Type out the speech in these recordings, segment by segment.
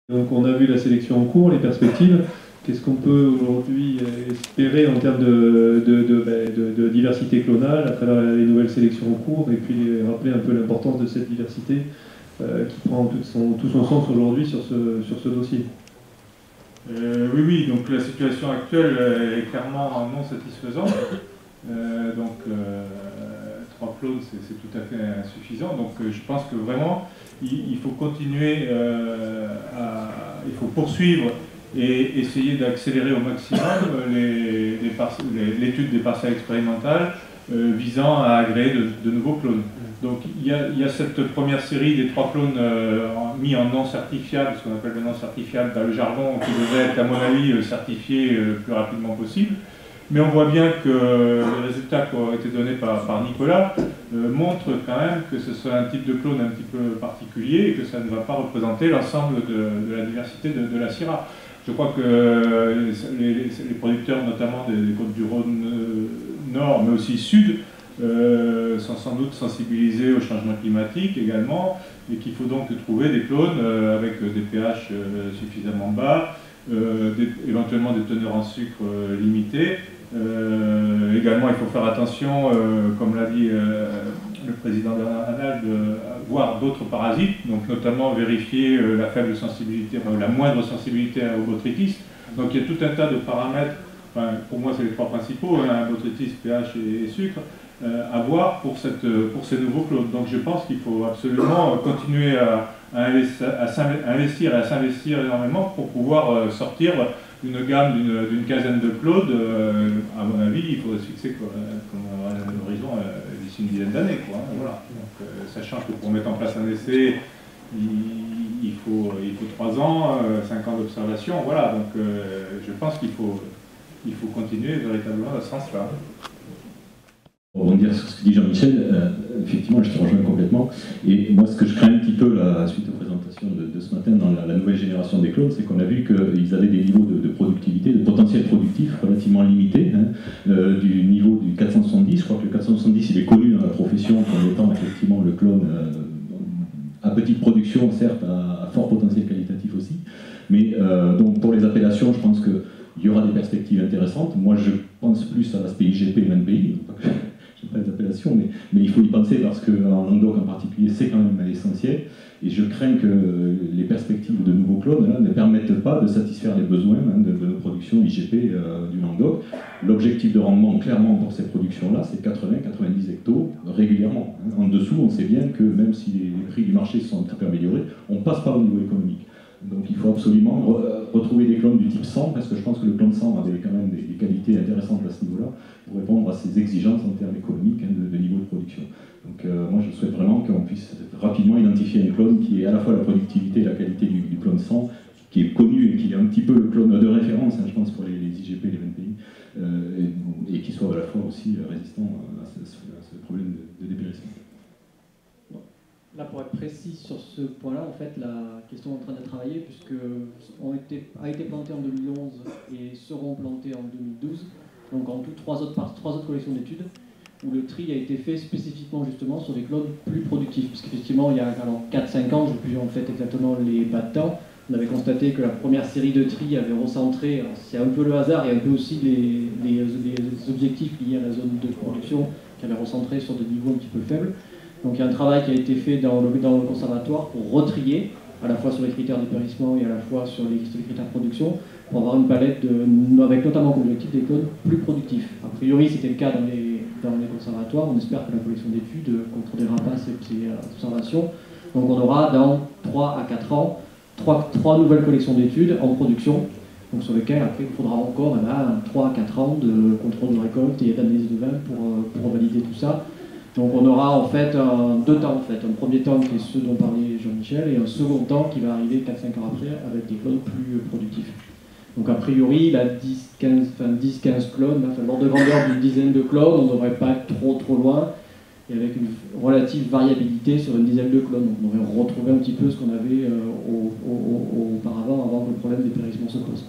Donc on a vu la sélection en cours, les perspectives. Qu'est-ce qu'on peut aujourd'hui espérer en termes de diversité clonale à travers les nouvelles sélections en cours, et puis rappeler un peu l'importance de cette diversité qui prend tout son sens aujourd'hui sur ce dossier. Oui, donc la situation actuelle est clairement non satisfaisante. 3 clones, c'est tout à fait insuffisant. Donc je pense que vraiment, il faut continuer, il faut poursuivre et essayer d'accélérer au maximum l'étude des parcelles expérimentales visant à agréer de nouveaux clones. Donc il y a cette première série des 3 clones mis en non certifiable, ce qu'on appelle le non certifiable dans le jargon, qui devait être à mon avis certifié le plus rapidement possible. Mais on voit bien que les résultats qui ont été donnés par Nicolas montrent quand même que ce soit un type de clone un petit peu particulier et que ça ne va pas représenter l'ensemble de la diversité de la Syrah. Je crois que les producteurs, notamment des Côtes-du-Rhône Nord, mais aussi Sud, sont sans doute sensibilisés au changement climatique également, et qu'il faut donc trouver des clones avec des pH suffisamment bas, éventuellement des teneurs en sucre limitées. Également, il faut faire attention, comme l'a dit le président Bernard Hanal, de voir d'autres parasites, donc notamment vérifier la faible sensibilité, la moindre sensibilité au botrytis. Donc il y a tout un tas de paramètres, enfin, pour moi c'est les 3 principaux, botrytis, pH et sucre, à voir pour ces nouveaux clones. Donc je pense qu'il faut absolument continuer à investir et à s'investir énormément pour pouvoir sortir une gamme d'une quinzaine de clones. À mon avis, il faudrait se fixer comme un horizon d'ici une dizaine d'années. Voilà. Donc, sachant que pour mettre en place un essai, il faut 3 ans, 5 ans d'observation. Voilà, donc je pense qu'il faut continuer véritablement dans ce sens-là. Pour rebondir sur ce que dit Jean-Michel, effectivement, je te rejoins complètement. Et moi, ce que je crains un petit peu, suite aux présentations de ce matin dans la nouvelle génération des clones, c'est qu'on a vu qu'ils avaient des niveaux de productivité, de potentiel productif relativement limités, du niveau du 470. Je crois que le 470, il est connu dans la profession comme étant effectivement le clone à petite production, certes, à fort potentiel qualitatif aussi. Mais donc pour les appellations, je pense qu'il y aura des perspectives intéressantes. Moi, je pense plus à l'aspect IGP et NPI. Je n'ai pas les appellations, mais il faut y penser parce qu'en Languedoc en particulier, c'est quand même essentiel. Et je crains que les perspectives de nouveaux clones ne permettent pas de satisfaire les besoins de nos productions IGP du Languedoc. L'objectif de rendement, clairement, pour ces productions-là, c'est 80-90 hectos régulièrement. En dessous, on sait bien que même si les prix du marché se sont un petit peu améliorés, on ne passe pas au niveau économique. Donc il faut absolument retrouver des clones du type 100, parce que je pense que le clone 100 avait quand même des qualités intéressantes à ce niveau-là, pour répondre à ces exigences en termes économiques de niveau de production. Donc moi je souhaite vraiment qu'on puisse rapidement identifier un clone qui ait à la fois la productivité et la qualité du clone 100, qui est connu et qui est un petit peu le clone de référence, je pense, pour les IGP, les NPI, et qui soit à la fois aussi résistant à ce problème de dépérissement. Là, pour être précis sur ce point-là, en fait, la question est en train de travailler, puisque a été planté en 2011 et seront plantés en 2012, donc en tout 3 autres collections d'études, où le tri a été fait spécifiquement justement sur des clones plus productifs. Parce qu'effectivement, il y a 4-5 ans, je ne sais plus en fait exactement les pas de temps, on avait constaté que la première série de tri avait recentré, c'est un peu le hasard et un peu aussi les objectifs liés à la zone de production qui avaient recentré sur des niveaux un petit peu faibles. Donc il y a un travail qui a été fait dans le conservatoire pour retrier, à la fois sur les critères dépérissement et à la fois sur les critères de production, pour avoir une palette avec notamment comme objectif des clones plus productifs. A priori, c'était le cas dans les conservatoires. On espère que la collection d'études contredira ces observations. Donc on aura dans 3 à 4 ans 3 nouvelles collections d'études en production, donc sur lesquelles après il faudra encore 3 à 4 ans de contrôle de récolte et d'analyse de vin pour valider tout ça. Donc on aura en fait 2 temps en fait. Un premier temps qui est ce dont parlait Jean-Michel et un second temps qui va arriver 4-5 ans après avec des clones plus productifs. Donc a priori, il a 10-15 clones, l'ordre de grandeur d'une dizaine de clones, on ne devrait pas être trop loin, et avec une relative variabilité sur une dizaine de clones. Donc on devrait retrouver un petit peu ce qu'on avait auparavant, avant que le problème des périssement se pose.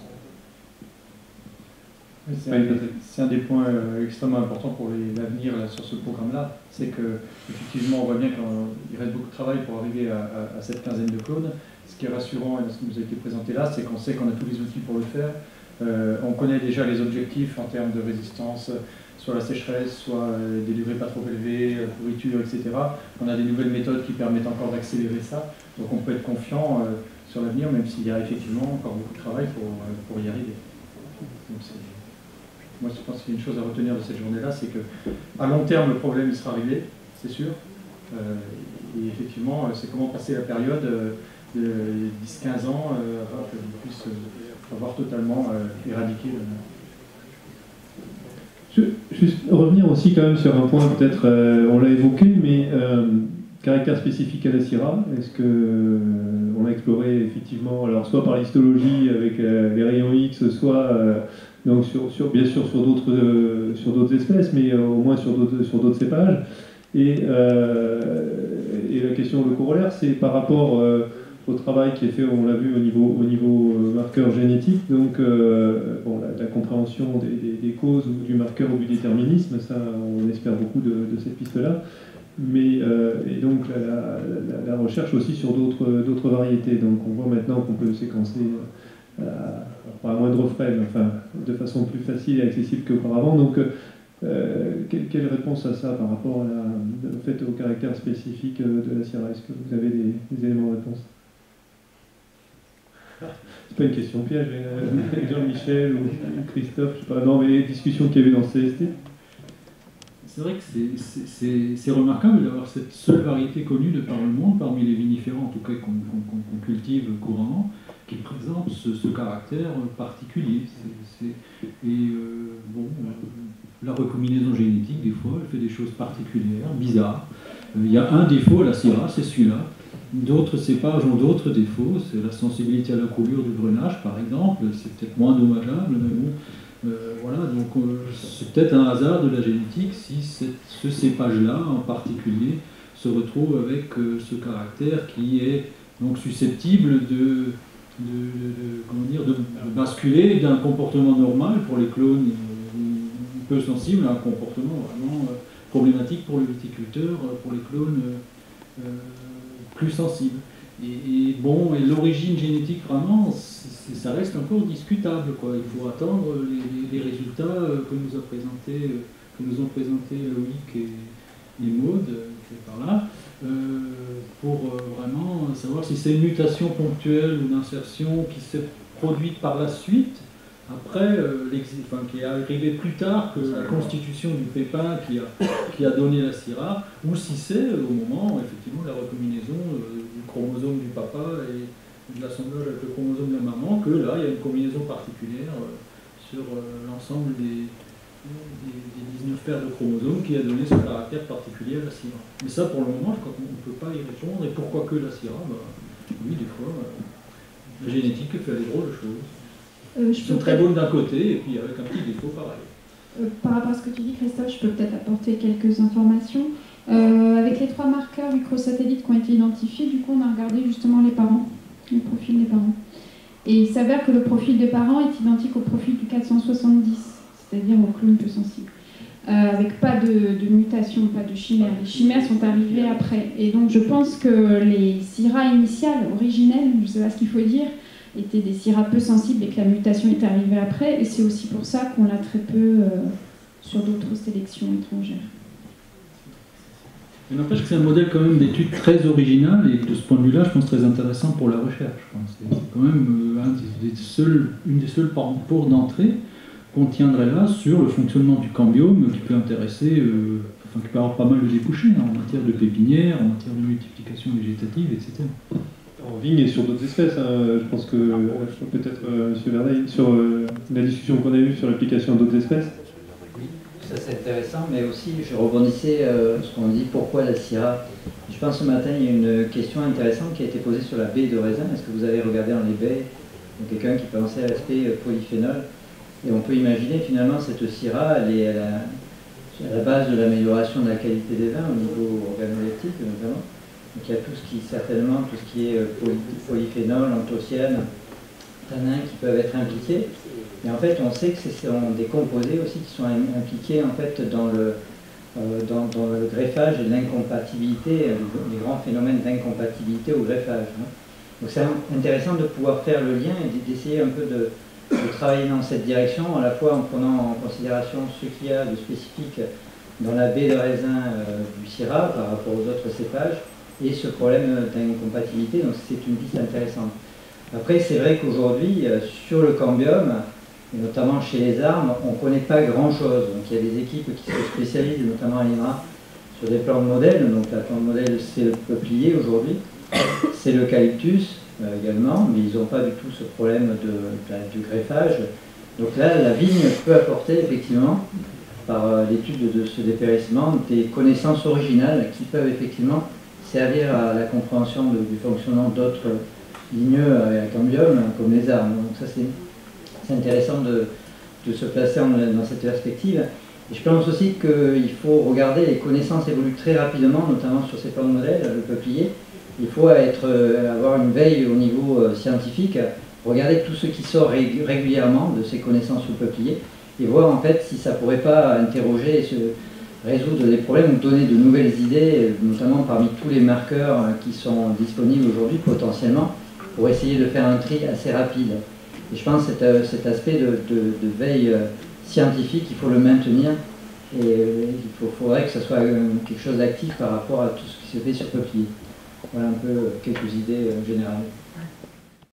c'est un des points extrêmement importants pour l'avenir sur ce programme-là, c'est qu'effectivement on voit bien qu'il reste beaucoup de travail pour arriver à cette quinzaine de clones. Ce qui est rassurant et ce qui nous a été présenté là, c'est qu'on sait qu'on a tous les outils pour le faire. On connaît déjà les objectifs en termes de résistance, soit la sécheresse, soit des degrés pas trop élevés, pourriture, etc. On a des nouvelles méthodes qui permettent encore d'accélérer ça. Donc on peut être confiant sur l'avenir, même s'il y a effectivement encore beaucoup de travail pour y arriver. Donc moi je pense qu'il y a une chose à retenir de cette journée-là, c'est qu'à long terme le problème il sera réglé, c'est sûr. Et effectivement, c'est comment passer la période de 10-15 ans avant qu'on puisse avoir totalement éradiqué Juste revenir aussi quand même sur un point, peut-être on l'a évoqué, mais caractère spécifique à la Syrah, est-ce qu'on a exploré effectivement, alors soit par l'histologie avec les rayons X, soit donc bien sûr sur d'autres espèces, mais au moins sur d'autres cépages. Et la question, le corollaire, c'est par rapport au travail qui est fait, on l'a vu, au niveau marqueur génétique, donc bon, la compréhension des causes ou du marqueur ou du déterminisme, ça on espère beaucoup de cette piste-là, mais et donc la recherche aussi sur d'autres variétés, donc on voit maintenant qu'on peut séquencer à moindre frais, mais enfin de façon plus facile et accessible qu'auparavant, donc quelle réponse à ça par rapport au fait au caractère spécifique de la Syrah? Est-ce que vous avez des éléments de réponse? C'est pas une question piège, Jean-Michel ou Christophe, je sais pas, non, mais les discussions qu'il y avait dans le CST. C'est vrai que c'est remarquable d'avoir cette seule variété connue de par le monde, parmi les viniférants en tout cas qu'on cultive couramment, qui présente ce caractère particulier. La recombinaison génétique, des fois, elle fait des choses particulières, bizarres. Il y a un défaut à la Syrah, c'est celui-là. D'autres cépages ont d'autres défauts, c'est la sensibilité à la coulure du grenache par exemple, c'est peut-être moins dommageable, mais bon, voilà, donc c'est peut-être un hasard de la génétique si ce cépage-là en particulier se retrouve avec ce caractère qui est donc susceptible de basculer d'un comportement normal pour les clones peu sensibles à un comportement vraiment problématique pour le viticulteur, pour les clones plus sensibles. Et l'origine génétique, vraiment, ça reste encore discutable, quoi. Il faut attendre les résultats que nous ont présenté Loïc et Maud, qui est par là, pour vraiment savoir si c'est une mutation ponctuelle ou une insertion qui s'est produite par la suite, après, qui est arrivé plus tard que la constitution du pépin qui a donné la Syrah, ou si c'est au moment, effectivement, de la recombinaison du chromosome du papa et de l'assemblage avec le chromosome de la maman, que là, il y a une combinaison particulière sur l'ensemble des 19 paires de chromosomes qui a donné ce caractère particulier à la Syrah. Mais ça, pour le moment, je crois qu'on ne peut pas y répondre. Et pourquoi que la Syrah? Oui, des fois, la génétique fait des drôles de choses. Ils sont très bonnes d'un côté, et puis avec un petit défaut pareil. Par rapport à ce que tu dis, Christophe, je peux peut-être apporter quelques informations. Avec les 3 marqueurs microsatellites qui ont été identifiés, du coup, on a regardé justement les parents, le profil des parents. Et il s'avère que le profil des parents est identique au profil du 470, c'est-à-dire au clone peu sensible. Avec pas de mutation, pas de chimère. Les chimères sont arrivées après. Et donc, je pense que les Syrah initiales, originelles, je ne sais pas ce qu'il faut dire, étaient des Syrah peu sensibles et que la mutation est arrivée après, et c'est aussi pour ça qu'on l'a très peu sur d'autres sélections étrangères. Il n'empêche que c'est un modèle quand même d'étude très original et de ce point de vue-là, je pense très intéressant pour la recherche. C'est quand même une des seules portes d'entrée qu'on tiendrait là sur le fonctionnement du cambiome qui peut intéresser, qui peut avoir pas mal de débouchés en matière de pépinière, en matière de multiplication végétative, etc. En vigne et sur d'autres espèces, je pense que peut-être M. Vernet, sur la discussion qu'on a eue sur l'application d'autres espèces. Oui, ça c'est intéressant, mais aussi je rebondissais ce qu'on dit, pourquoi la Syrah? Je pense ce matin il y a une question intéressante qui a été posée sur la baie de raisin. Est-ce que vous avez regardé dans les baies quelqu'un qui pensait à l'aspect polyphénol? Et on peut imaginer finalement cette Syrah, elle est à la base de l'amélioration de la qualité des vins au niveau organoleptique notamment. Donc il y a tout ce qui est polyphénol, anthocyanes, tanins qui peuvent être impliqués. Et en fait, on sait que ce sont des composés aussi qui sont impliqués en fait dans le greffage et l'incompatibilité, les grands phénomènes d'incompatibilité au greffage. Donc c'est intéressant de pouvoir faire le lien et d'essayer un peu de travailler dans cette direction, à la fois en prenant en considération ce qu'il y a de spécifique dans la baie de raisin du Syrah par rapport aux autres cépages et ce problème d'incompatibilité. Donc c'est une piste intéressante. Après, c'est vrai qu'aujourd'hui, sur le cambium, et notamment chez les arbres, on ne connaît pas grand-chose. Donc il y a des équipes qui se spécialisent, notamment à l'INRA, sur des plants de modèles. Donc la plante de modèle, c'est le peuplier aujourd'hui, c'est l'eucalyptus également, mais ils n'ont pas du tout ce problème du greffage. Donc là, la vigne peut apporter effectivement, par l'étude de ce dépérissement, des connaissances originales qui peuvent effectivement servir à la compréhension du fonctionnement d'autres ligneux à cambium, comme les arbres. Donc ça, c'est intéressant de se placer dans cette perspective. Et je pense aussi qu'il faut regarder les connaissances évoluent très rapidement, notamment sur ces plants de modèles, le peuplier. Il faut avoir une veille au niveau scientifique, regarder tout ce qui sort régulièrement de ces connaissances sur le peuplier et voir en fait si ça ne pourrait pas interroger et se résoudre des problèmes ou donner de nouvelles idées, notamment parmi tous les marqueurs qui sont disponibles aujourd'hui potentiellement, pour essayer de faire un tri assez rapide. Et je pense que cet aspect de veille scientifique, il faut le maintenir et il faudrait que ce soit quelque chose d'actif par rapport à tout ce qui se fait sur peuplier. Voilà un peu quelques idées générales.